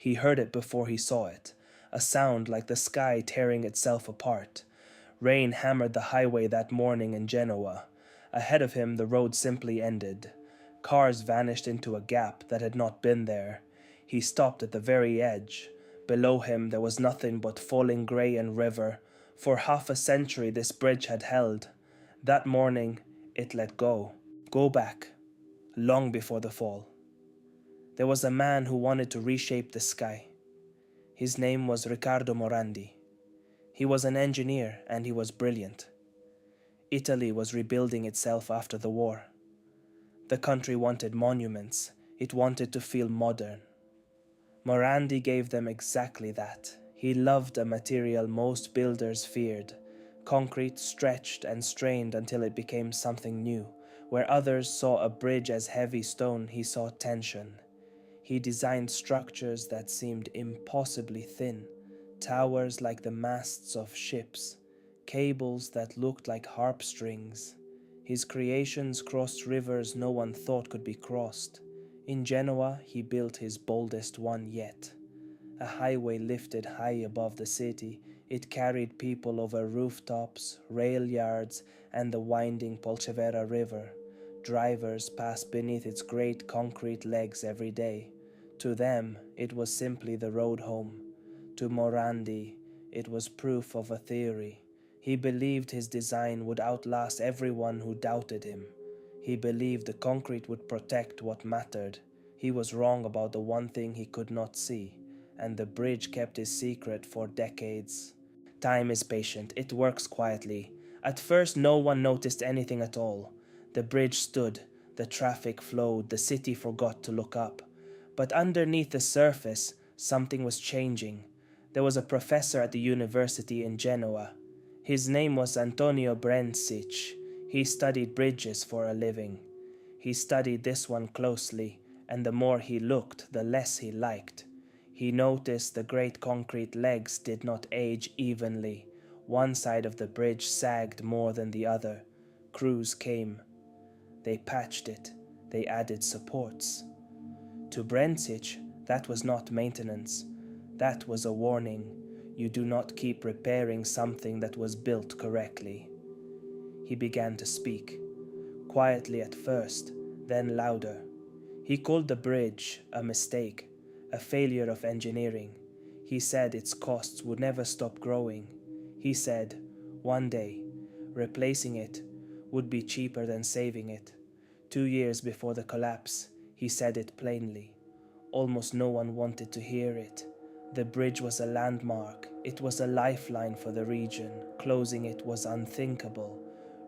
He heard it before he saw it, a sound like the sky tearing itself apart. Rain hammered the highway that morning in Genoa. Ahead of him, the road simply ended. Cars vanished into a gap that had not been there. He stopped at the very edge. Below him, there was nothing but falling grey and river. For half a century, this bridge had held. That morning, it let go back, long before the fall. There was a man who wanted to reshape the sky. His name was Riccardo Morandi. He was an engineer and he was brilliant. Italy was rebuilding itself after the war. The country wanted monuments. It wanted to feel modern. Morandi gave them exactly that. He loved a material most builders feared. Concrete stretched and strained until it became something new. Where others saw a bridge as heavy stone, he saw tension. He designed structures that seemed impossibly thin, towers like the masts of ships, cables that looked like harp strings. His creations crossed rivers no one thought could be crossed. In Genoa, he built his boldest one yet. A highway lifted high above the city. It carried people over rooftops, rail yards, and the winding Polcevera River. Drivers passed beneath its great concrete legs every day. To them, it was simply the road home. To Morandi, it was proof of a theory. He believed his design would outlast everyone who doubted him. He believed the concrete would protect what mattered. He was wrong about the one thing he could not see, and the bridge kept his secret for decades. Time is patient. It works quietly. At first, no one noticed anything at all. The bridge stood, the traffic flowed, the city forgot to look up. But underneath the surface, something was changing. There was a professor at the university in Genoa. His name was Antonio Brencic. He studied bridges for a living. He studied this one closely, and the more he looked, the less he liked. He noticed the great concrete legs did not age evenly. One side of the bridge sagged more than the other. Crews came. They patched it. They added supports. To Brencic, that was not maintenance. That was a warning. You do not keep repairing something that was built correctly. He began to speak, quietly at first, then louder. He called the bridge a mistake, a failure of engineering. He said its costs would never stop growing. He said, one day, replacing it would be cheaper than saving it. 2 years before the collapse, he said it plainly. Almost no one wanted to hear it. The bridge was a landmark. It was a lifeline for the region. Closing it was unthinkable.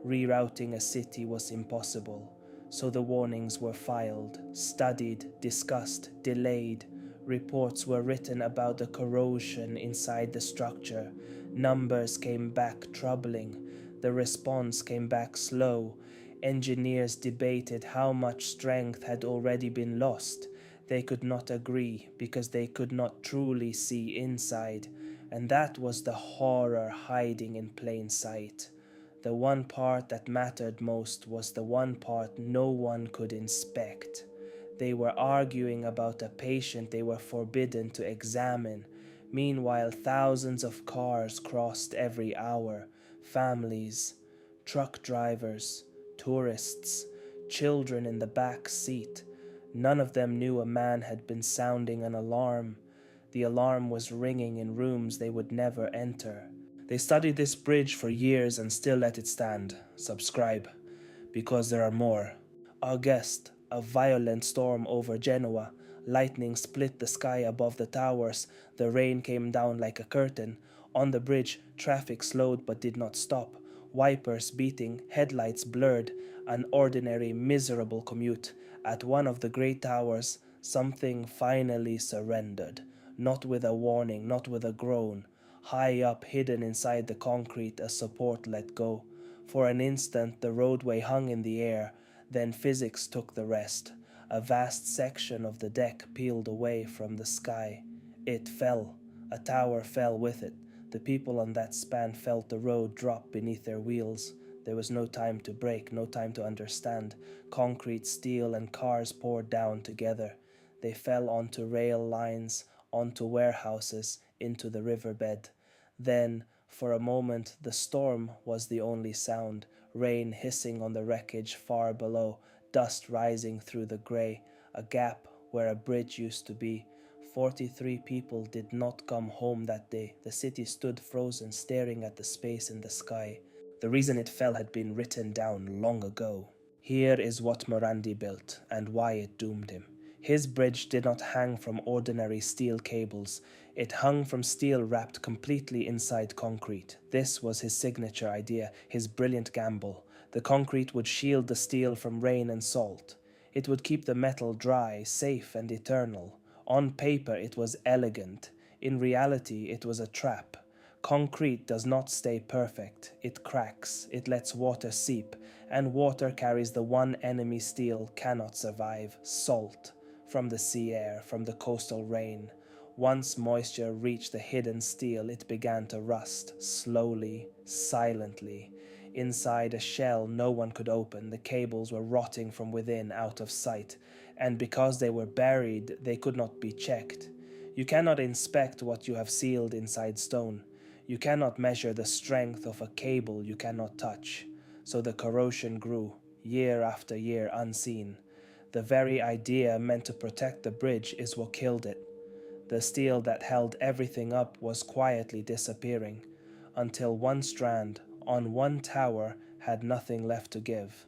Rerouting a city was impossible. So the warnings were filed, studied, discussed, delayed. Reports were written about the corrosion inside the structure. Numbers came back troubling. The response came back slow. Engineers debated how much strength had already been lost. They could not agree because they could not truly see inside, and that was the horror hiding in plain sight. The one part that mattered most was the one part no one could inspect. They were arguing about a patient they were forbidden to examine. Meanwhile, thousands of cars crossed every hour. Families, truck drivers, tourists, children in the back seat. None of them knew a man had been sounding an alarm. The alarm was ringing in rooms they would never enter. They studied this bridge for years and still let it stand. Subscribe, because there are more. August, a violent storm over Genoa. Lightning split the sky above the towers. The rain came down like a curtain. On the bridge, traffic slowed but did not stop. Wipers beating, headlights blurred. An ordinary, miserable commute. At one of the great towers, something finally surrendered. Not with a warning, not with a groan. High up, hidden inside the concrete, a support let go. For an instant, the roadway hung in the air. Then physics took the rest. A vast section of the deck peeled away from the sky. It fell. A tower fell with it. The people on that span felt the road drop beneath their wheels. There was no time to brake, no time to understand. Concrete, steel, and cars poured down together. They fell onto rail lines, onto warehouses, into the riverbed. Then, for a moment, the storm was the only sound, rain hissing on the wreckage far below, dust rising through the grey, a gap where a bridge used to be. 43 people did not come home that day. The city stood frozen, staring at the space in the sky. The reason it fell had been written down long ago. Here is what Morandi built, and why it doomed him. His bridge did not hang from ordinary steel cables. It hung from steel wrapped completely inside concrete. This was his signature idea, his brilliant gamble. The concrete would shield the steel from rain and salt. It would keep the metal dry, safe, and eternal. On paper, it was elegant. In reality, it was a trap. Concrete does not stay perfect. It cracks, it lets water seep, and water carries the one enemy steel cannot survive: salt. From the sea air, from the coastal rain. Once moisture reached the hidden steel, it began to rust, slowly, silently. Inside a shell no one could open, the cables were rotting from within, out of sight, and because they were buried, they could not be checked. You cannot inspect what you have sealed inside stone. You cannot measure the strength of a cable you cannot touch. So the corrosion grew, year after year, unseen. The very idea meant to protect the bridge is what killed it. The steel that held everything up was quietly disappearing, until one strand, on one tower, had nothing left to give.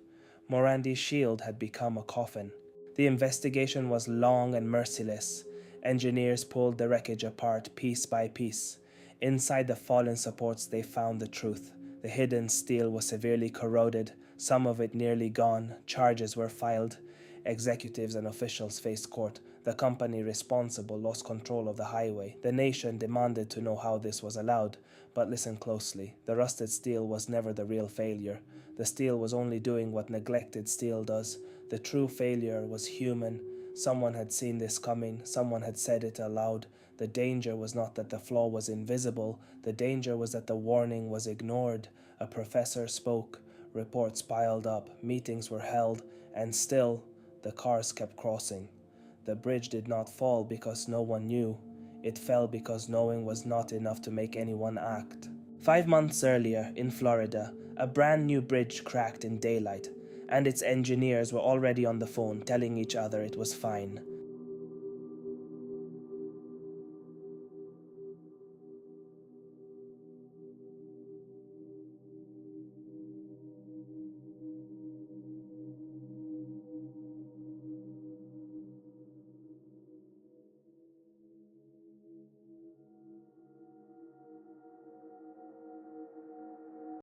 Morandi's shield had become a coffin. The investigation was long and merciless. Engineers pulled the wreckage apart piece by piece. Inside the fallen supports they found the truth. The hidden steel was severely corroded, some of it nearly gone. Charges were filed. Executives and officials faced court. The company responsible lost control of the highway. The nation demanded to know how this was allowed. But listen closely. The rusted steel was never the real failure. The steel was only doing what neglected steel does. The true failure was human. Someone had seen this coming. Someone had said it aloud. The danger was not that the flaw was invisible. The danger was that the warning was ignored. A professor spoke. Reports piled up. Meetings were held. And still, the cars kept crossing. The bridge did not fall because no one knew. It fell because knowing was not enough to make anyone act. 5 months earlier, in Florida, a brand new bridge cracked in daylight, and its engineers were already on the phone telling each other it was fine.